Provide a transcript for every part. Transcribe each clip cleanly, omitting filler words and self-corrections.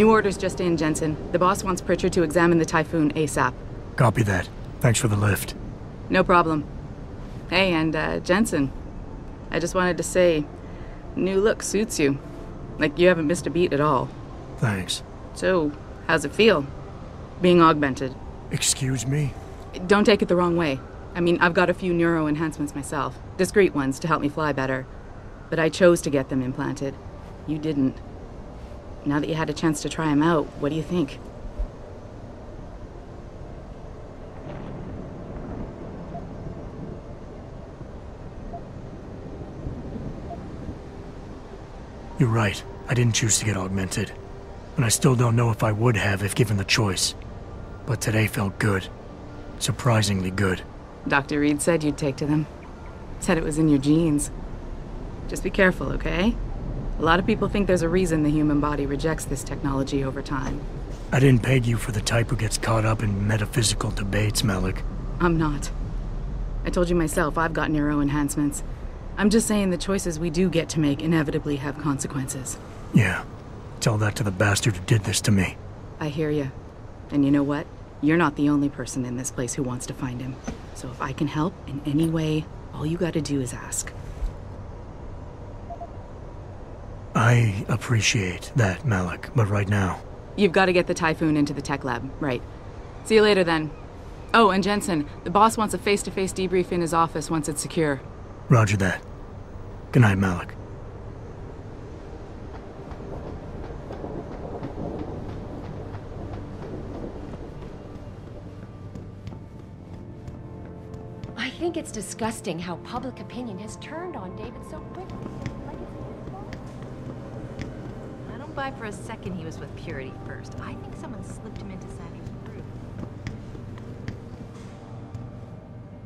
New orders just in, Jensen. The boss wants Pritchard to examine the Typhoon ASAP. Copy that. Thanks for the lift. No problem. Hey, and Jensen, I just wanted to say, new look suits you. Like, you haven't missed a beat at all. Thanks. So, how's it feel, being augmented? Excuse me? Don't take it the wrong way. I mean, I've got a few neuro enhancements myself. Discreet ones to help me fly better. But I chose to get them implanted. You didn't. Now that you had a chance to try them out, what do you think? You're right. I didn't choose to get augmented. And I still don't know if I would have if given the choice. But today felt good. Surprisingly good. Dr. Reed said you'd take to them. Said it was in your genes. Just be careful, okay? A lot of people think there's a reason the human body rejects this technology over time. I didn't peg you for the type who gets caught up in metaphysical debates, Malik. I'm not. I told you myself, I've got neuro enhancements. I'm just saying the choices we do get to make inevitably have consequences. Yeah. Tell that to the bastard who did this to me. I hear you. And you know what? You're not the only person in this place who wants to find him. So if I can help in any way, all you gotta do is ask. I appreciate that, Malik, but right now... You've got to get the Typhoon into the tech lab, right. See you later then. Oh, and Jensen, the boss wants a face-to-face debrief in his office once it's secure. Roger that. Good night, Malik. I think it's disgusting how public opinion has turned on David so quickly. I don't buy for a second he was with Purity first. I think someone slipped him into Sandy's group.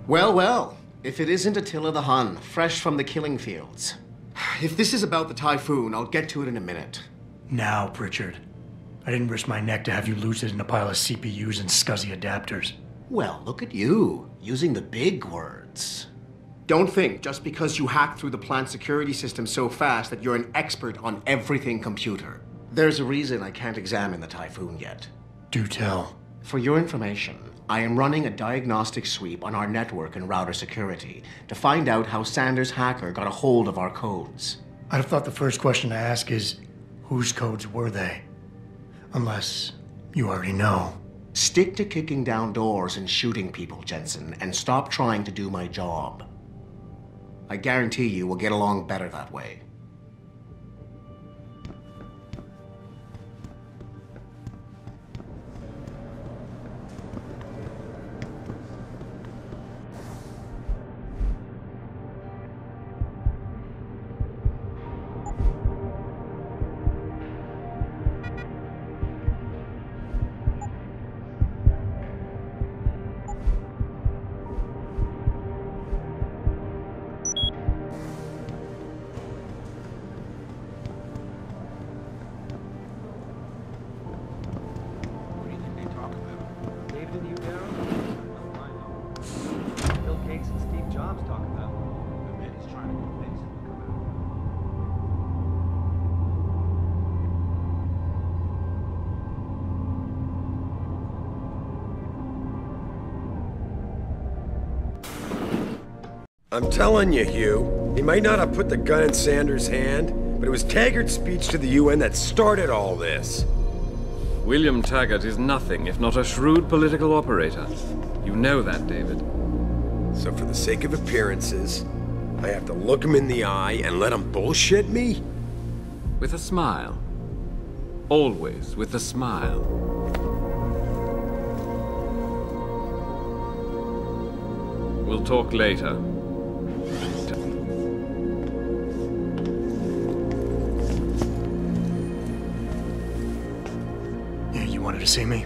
Well, well. If it isn't Attila the Hun, fresh from the killing fields. If this is about the Typhoon, I'll get to it in a minute. Now, Pritchard. I didn't risk my neck to have you lose it in a pile of CPUs and scuzzy adapters. Well, look at you, using the big words. Don't think just because you hacked through the plant security system so fast that you're an expert on everything computer. There's a reason I can't examine the Typhoon yet. Do tell. For your information, I am running a diagnostic sweep on our network and router security to find out how Sanders' hacker got a hold of our codes. I'd have thought the first question to ask is, whose codes were they? Unless you already know. Stick to kicking down doors and shooting people, Jensen, and stop trying to do my job. I guarantee you we'll get along better that way. I'm telling you, Hugh, he might not have put the gun in Sanders' hand, but it was Taggart's speech to the UN that started all this. William Taggart is nothing if not a shrewd political operator. You know that, David. So for the sake of appearances, I have to look him in the eye and let him bullshit me? With a smile. Always with a smile. We'll talk later. Wanted to see me?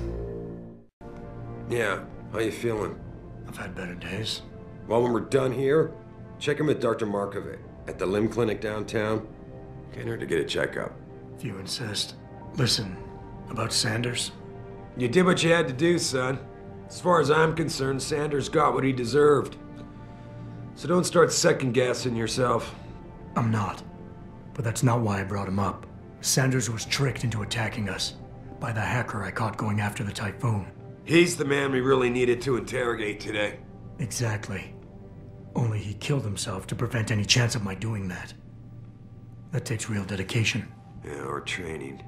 Yeah, how you feeling? I've had better days. Well, when we're done here, check him at Dr. Markovic at the limb clinic downtown. Get her to get a checkup. If you insist. Listen, about Sanders? You did what you had to do, son. As far as I'm concerned, Sanders got what he deserved. So don't start second-guessing yourself. I'm not. But that's not why I brought him up. Sanders was tricked into attacking us. by the hacker I caught going after the Typhoon. He's the man we really needed to interrogate today. Exactly. Only he killed himself to prevent any chance of my doing that. That takes real dedication. Yeah, or training.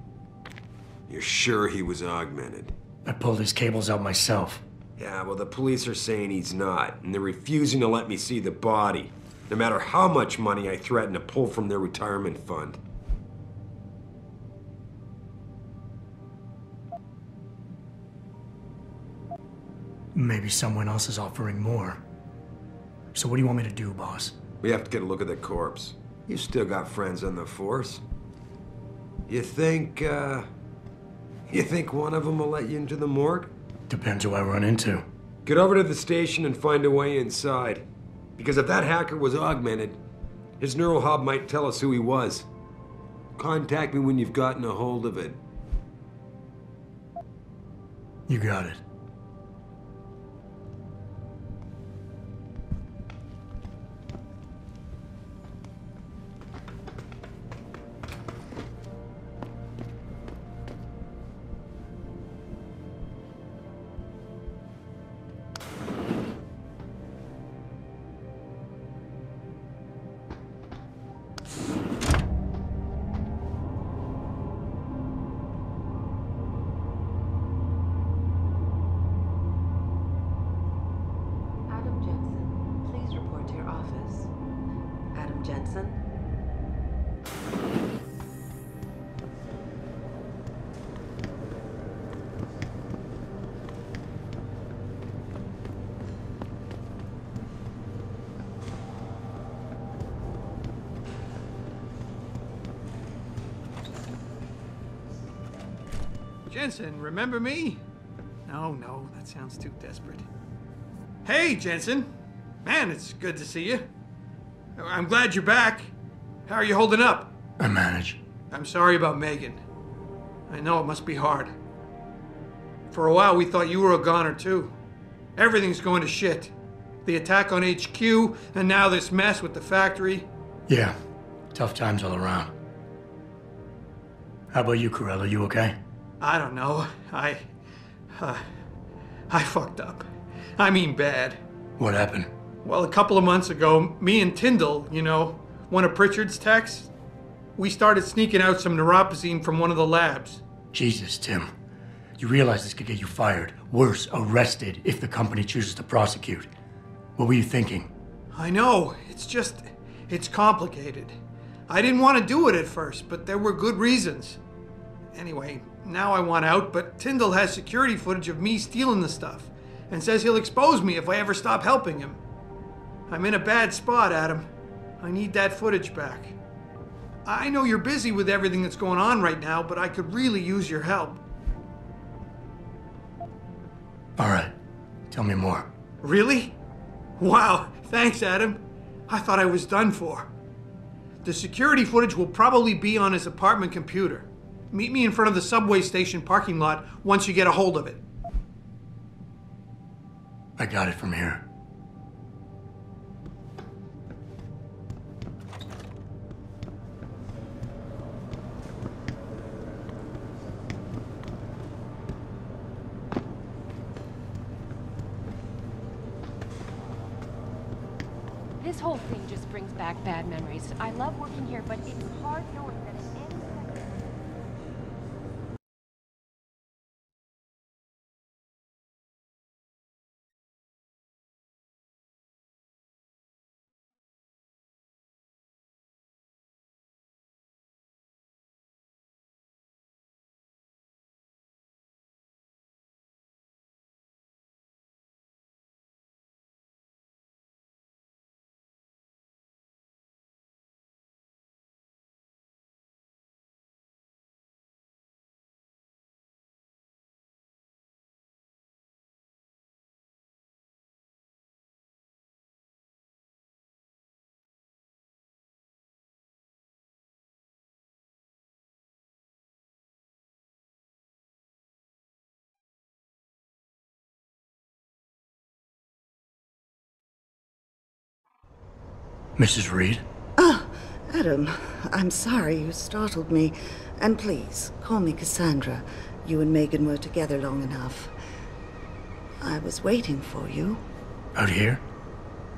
You're sure he was augmented? I pulled his cables out myself. Yeah, well, the police are saying he's not, and they're refusing to let me see the body, no matter how much money I threaten to pull from their retirement fund. Maybe someone else is offering more. So what do you want me to do, boss? We have to get a look at the corpse. You still got friends on the force. You think one of them will let you into the morgue? Depends who I run into. Get over to the station and find a way inside. Because if that hacker was augmented, his neural hub might tell us who he was. Contact me when you've gotten a hold of it. You got it. Jensen, remember me? No, that sounds too desperate. Hey, Jensen! Man, it's good to see you. I'm glad you're back. How are you holding up? I manage. I'm sorry about Megan. I know it must be hard. For a while, we thought you were a goner, too. Everything's going to shit. The attack on HQ, and now this mess with the factory. Yeah, tough times all around. How about you, Corella? You okay? I don't know. I fucked up. I mean bad. What happened? Well, a couple of months ago, me and Tyndall, you know, one of Pritchard's techs, we started sneaking out some neuropozyne from one of the labs. Jesus, Tim. You realize this could get you fired. Worse, arrested if the company chooses to prosecute. What were you thinking? I know. It's complicated. I didn't want to do it at first, but there were good reasons. Anyway, now I want out, but Tyndall has security footage of me stealing the stuff and says he'll expose me if I ever stop helping him. I'm in a bad spot, Adam. I need that footage back. I know you're busy with everything that's going on right now, but I could really use your help. All right. Tell me more. Really? Wow, thanks, Adam. I thought I was done for. The security footage will probably be on his apartment computer. Meet me in front of the subway station parking lot once you get a hold of it. I got it from here. This whole thing just brings back bad memories. I love working here, but it's hard knowing that at any second... Mrs. Reed? Oh, Adam, I'm sorry you startled me. And please, call me Cassandra. you and Megan were together long enough. I was waiting for you. Out here?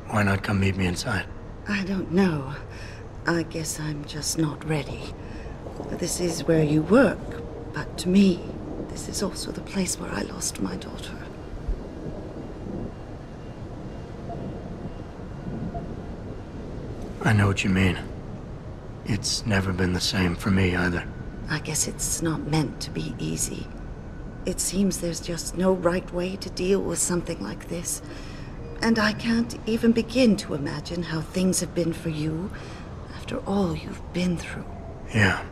Why not come meet me inside? I don't know. I guess I'm just not ready. This is where you work, but to me, this is also the place where I lost my daughter. I know what you mean. It's never been the same for me either. I guess it's not meant to be easy. It seems there's just no right way to deal with something like this. And I can't even begin to imagine how things have been for you after all you've been through. Yeah.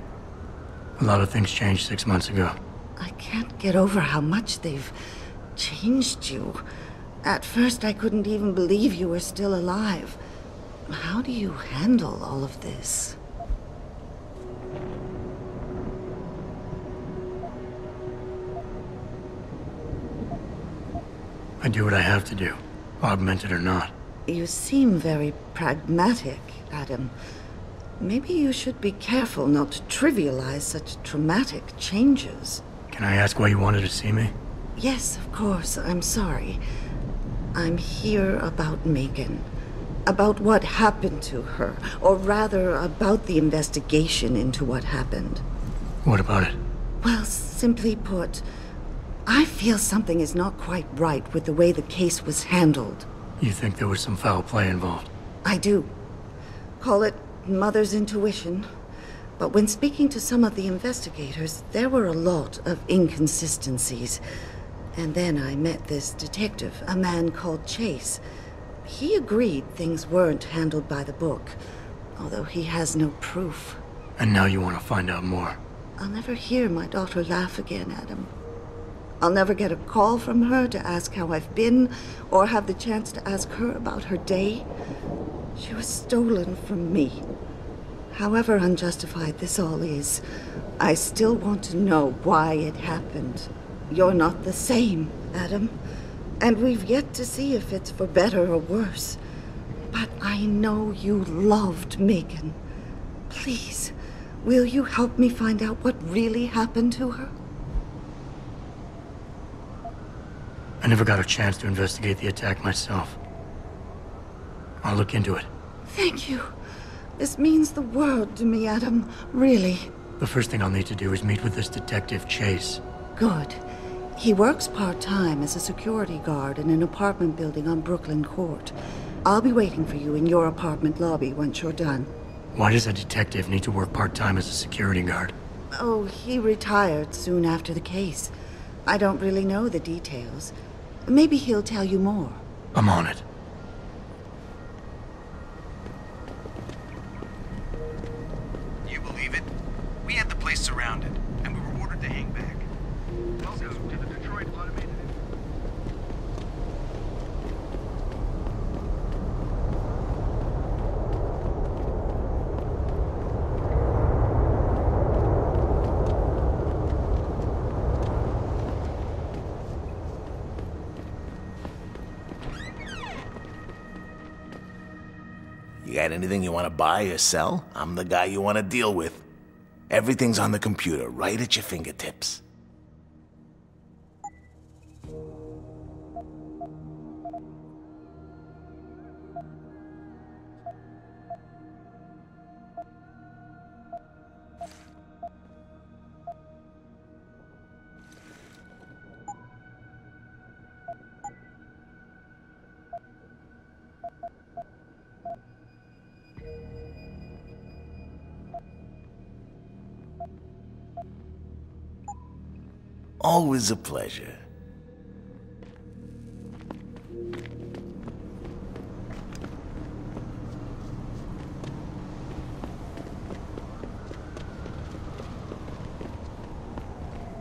A lot of things changed 6 months ago. I can't get over how much they've changed you. At first, I couldn't even believe you were still alive. How do you handle all of this? I do what I have to do, augmented or not. You seem very pragmatic, Adam. Maybe you should be careful not to trivialize such traumatic changes. Can I ask why you wanted to see me? Yes, of course. I'm sorry. I'm here about Megan. About what happened to her. Or rather, about the investigation into what happened. What about it? Well, simply put, I feel something is not quite right with the way the case was handled. You think there was some foul play involved? I do. Call it mother's intuition. But when speaking to some of the investigators, there were a lot of inconsistencies. And then I met this detective, a man called Chase. He agreed things weren't handled by the book, although he has no proof. And now you want to find out more? I'll never hear my daughter laugh again, Adam. I'll never get a call from her to ask how I've been, or have the chance to ask her about her day. She was stolen from me. However unjustified this all is, I still want to know why it happened. You're not the same, Adam. And we've yet to see if it's for better or worse. But I know you loved Megan. Please, will you help me find out what really happened to her? I never got a chance to investigate the attack myself. I'll look into it. Thank you. This means the world to me, Adam. Really. The first thing I'll need to do is meet with this detective, Chase. Good. He works part-time as a security guard in an apartment building on Brooklyn Court. I'll be waiting for you in your apartment lobby once you're done. Why does a detective need to work part-time as a security guard? Oh, he retired soon after the case. I don't really know the details. Maybe he'll tell you more. I'm on it. You believe it? We had the place surrounded, and we were ordered to hang back. Welcome to the Detroit Automated. You got anything you want to buy or sell? I'm the guy you want to deal with. Everything's on the computer, right at your fingertips. Always a pleasure.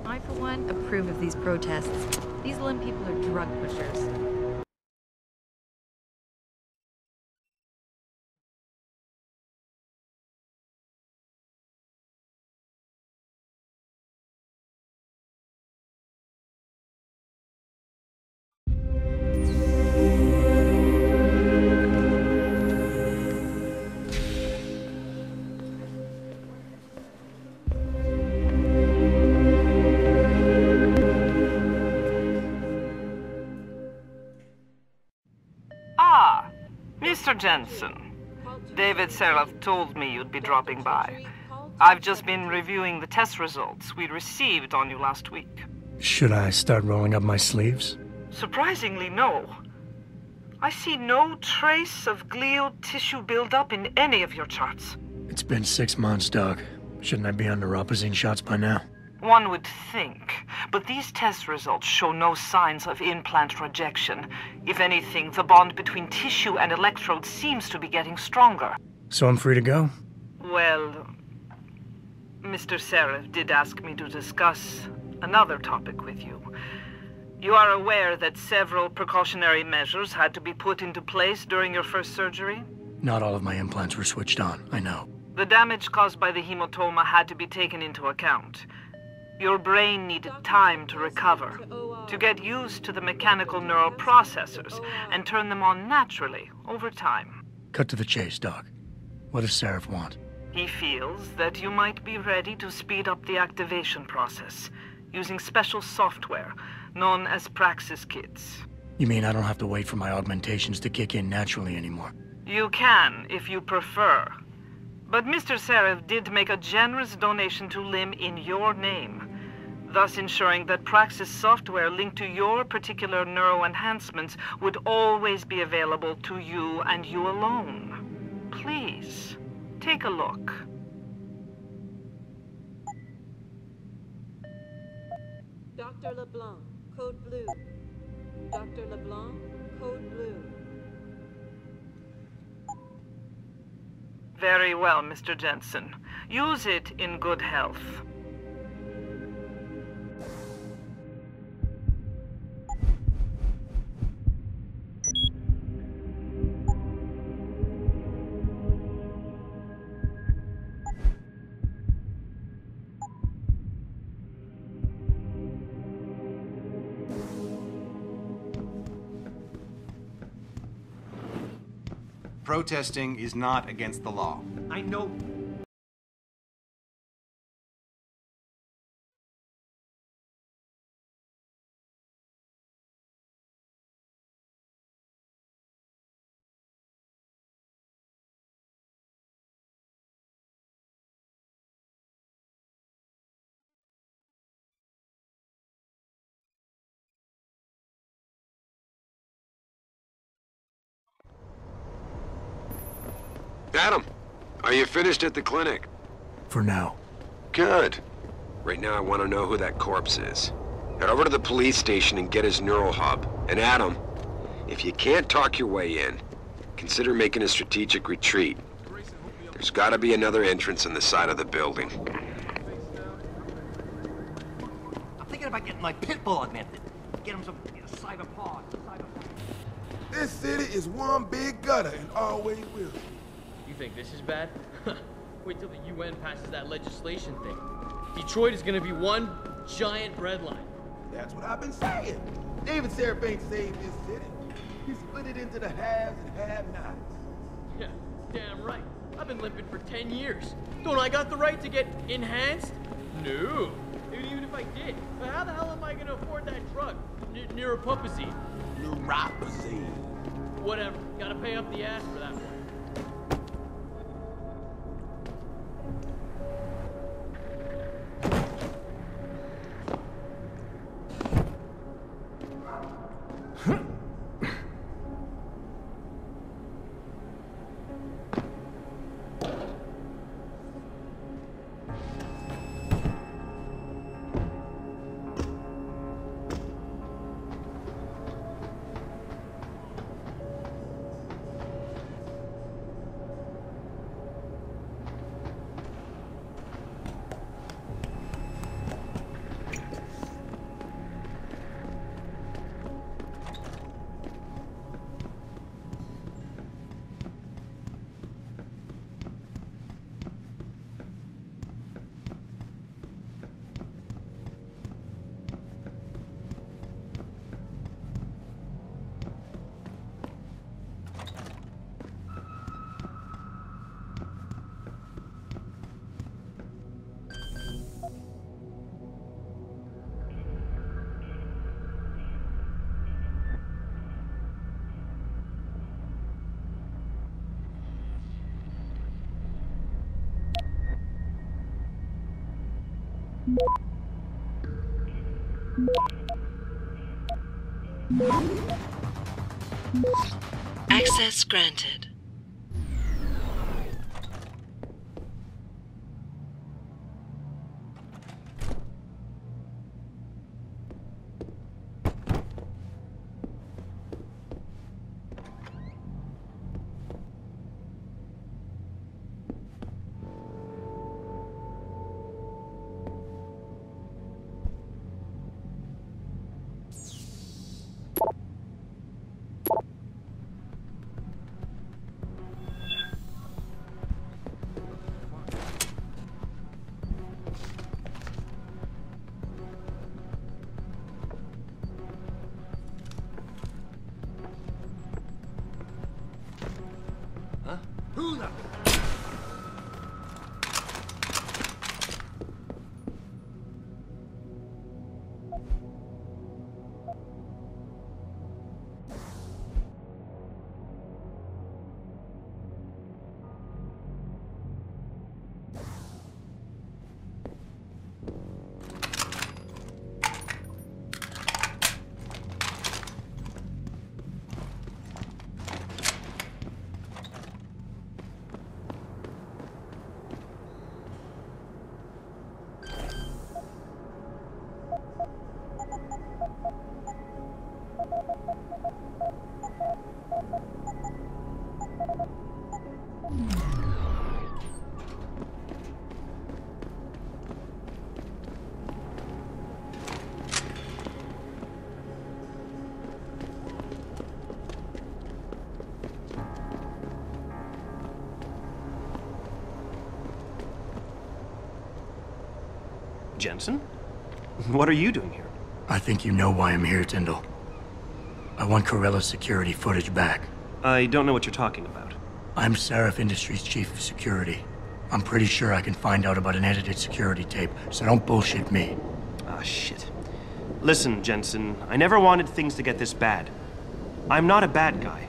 I, for one, approve of these protests. These Lim people are drug pushers. Mr. Jensen, David Seraph told me you'd be dropping by. I've just been reviewing the test results we received on you last week. Should I start rolling up my sleeves? Surprisingly, no. I see no trace of glial tissue buildup in any of your charts. It's been 6 months, Doc. Shouldn't I be on neuropozyne shots by now? One would think, but these test results show no signs of implant rejection. If anything, the bond between tissue and electrodes seems to be getting stronger. So I'm free to go? Well, Mr. Seraph did ask me to discuss another topic with you. You are aware that several precautionary measures had to be put into place during your first surgery? Not all of my implants were switched on, I know. The damage caused by the hematoma had to be taken into account. Your brain needed time to recover, to get used to the mechanical neural processors and turn them on naturally over time. Cut to the chase, Doc. What does Seraph want? He feels that you might be ready to speed up the activation process using special software known as Praxis Kits. You mean I don't have to wait for my augmentations to kick in naturally anymore? You can, if you prefer. But Mr. Seraph did make a generous donation to LIM in your name, thus ensuring that Praxis software linked to your particular neuroenhancements would always be available to you and you alone. Please, take a look. Dr. LeBlanc, code blue. Dr. LeBlanc, code blue. Very well, Mr. Jensen. Use it in good health. Protesting is not against the law. I know. Adam, are you finished at the clinic? For now. Good. Right now I want to know who that corpse is. Head over to the police station and get his neural hub. And Adam, if you can't talk your way in, consider making a strategic retreat. There's got to be another entrance on the side of the building. I'm thinking about getting my pit bull augmented. Get him some cyber paws. This city is one big gutter and always will. You think this is bad? Wait till the UN passes that legislation thing. Detroit is gonna be one giant bread line. That's what I've been saying. David Seraph ain't saved this city. He split it into the haves and have-nots. Yeah, damn right. I've been limping for 10 years. Don't I got the right to get enhanced? No. Even if I did, how the hell am I gonna afford that drug? Neuropupazine. Neuropazine. Whatever. Gotta pay up the ass for that one. Access granted. Who the... Jensen? What are you doing here? I think you know why I'm here, Tyndall. I want Corella's security footage back. I don't know what you're talking about. I'm Seraph Industries' chief of security. I'm pretty sure I can find out about an edited security tape, so don't bullshit me. Ah, shit. Listen, Jensen, I never wanted things to get this bad. I'm not a bad guy.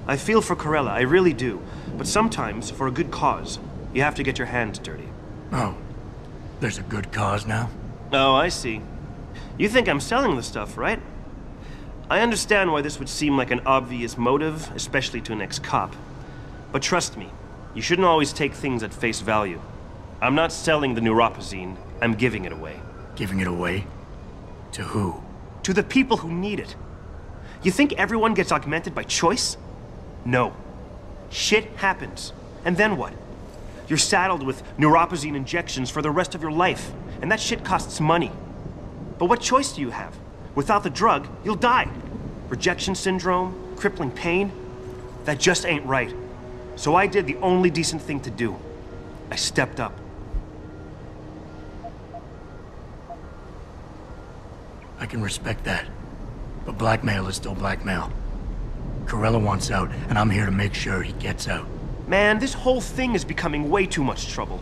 I feel for Corella, I really do. But sometimes, for a good cause, you have to get your hands dirty. Oh. There's a good cause now? Oh, I see. You think I'm selling the stuff, right? I understand why this would seem like an obvious motive, especially to an ex-cop. But trust me, you shouldn't always take things at face value. I'm not selling the neuropazine, I'm giving it away. Giving it away? To who? To the people who need it. You think everyone gets augmented by choice? No. Shit happens. And then what? You're saddled with neuropazine injections for the rest of your life, and that shit costs money. But what choice do you have? Without the drug, you'll die. Rejection syndrome, crippling pain. That just ain't right. So I did the only decent thing to do. I stepped up. I can respect that. But blackmail is still blackmail. Corella wants out, and I'm here to make sure he gets out. Man, this whole thing is becoming way too much trouble.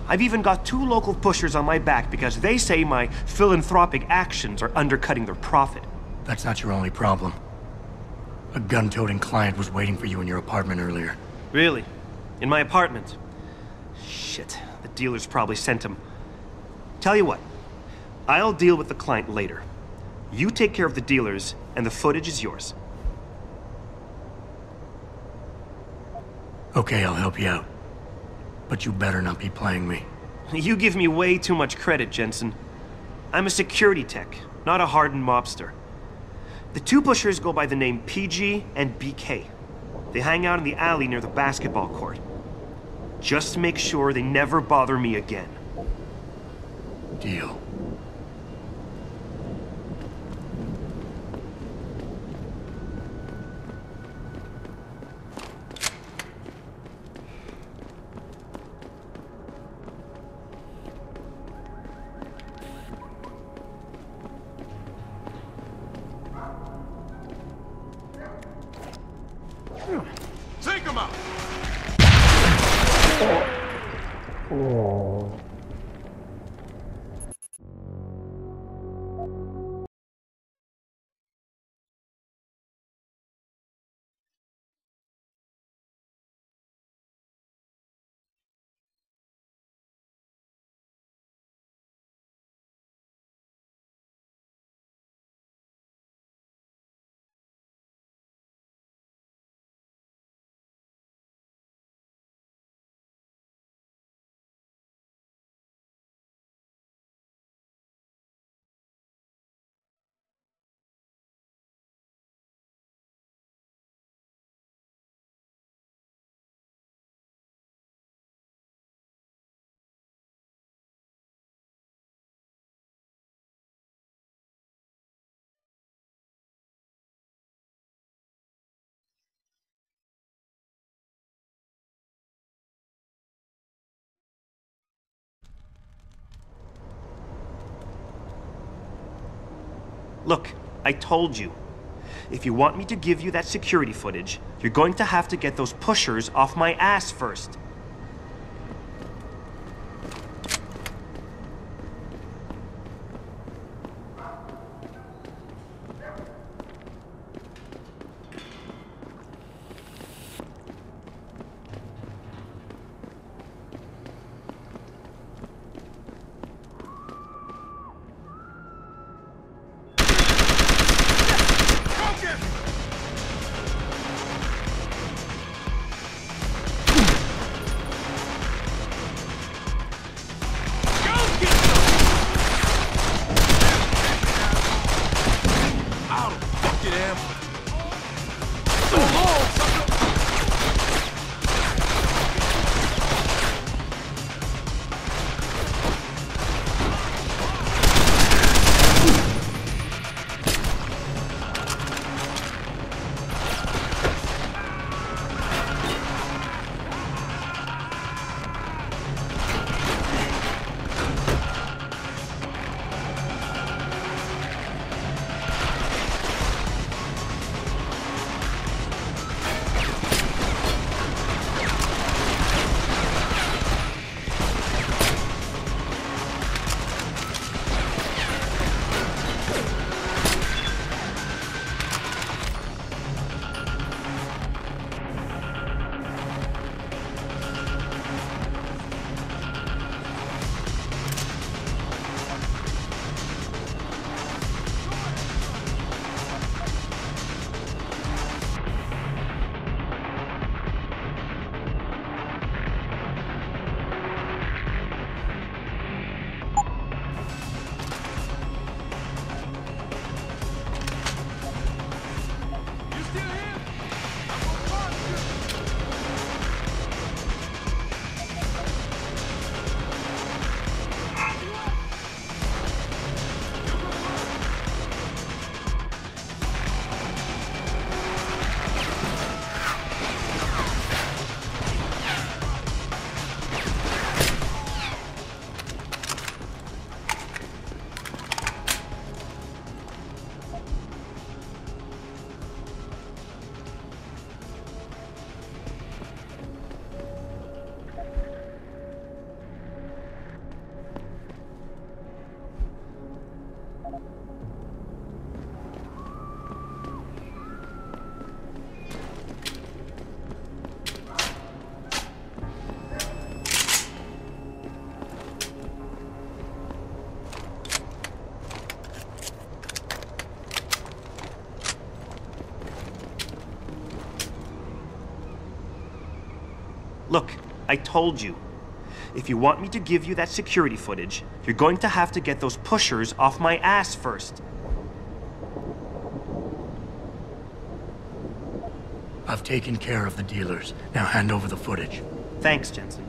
I've even got 2 local pushers on my back because they say my philanthropic actions are undercutting their profit. That's not your only problem. A gun-toting client was waiting for you in your apartment earlier. Really? In my apartment? Shit, the dealers probably sent him. Tell you what, I'll deal with the client later. You take care of the dealers, and the footage is yours. Okay, I'll help you out. But you better not be playing me. You give me way too much credit, Jensen. I'm a security tech, not a hardened mobster. The 2 pushers go by the name PG and BK. They hang out in the alley near the basketball court. Just make sure they never bother me again. Deal. Take him out! Look, I told you. If you want me to give you that security footage, you're going to have to get those pushers off my ass first. Look, I told you. If you want me to give you that security footage, you're going to have to get those pushers off my ass first. I've taken care of the dealers. Now hand over the footage. Thanks, Jensen.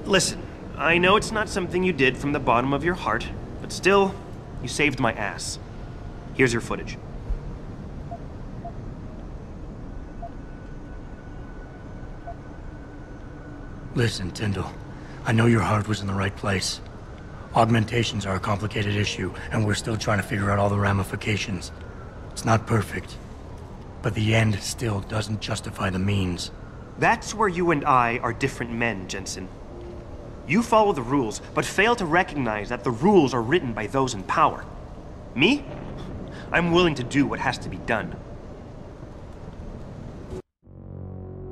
Listen, I know it's not something you did from the bottom of your heart, but still, you saved my ass. Here's your footage. Listen, Tyndall. I know your heart was in the right place. Augmentations are a complicated issue, and we're still trying to figure out all the ramifications. It's not perfect, but the end still doesn't justify the means. That's where you and I are different men, Jensen. You follow the rules, but fail to recognize that the rules are written by those in power. Me? I'm willing to do what has to be done.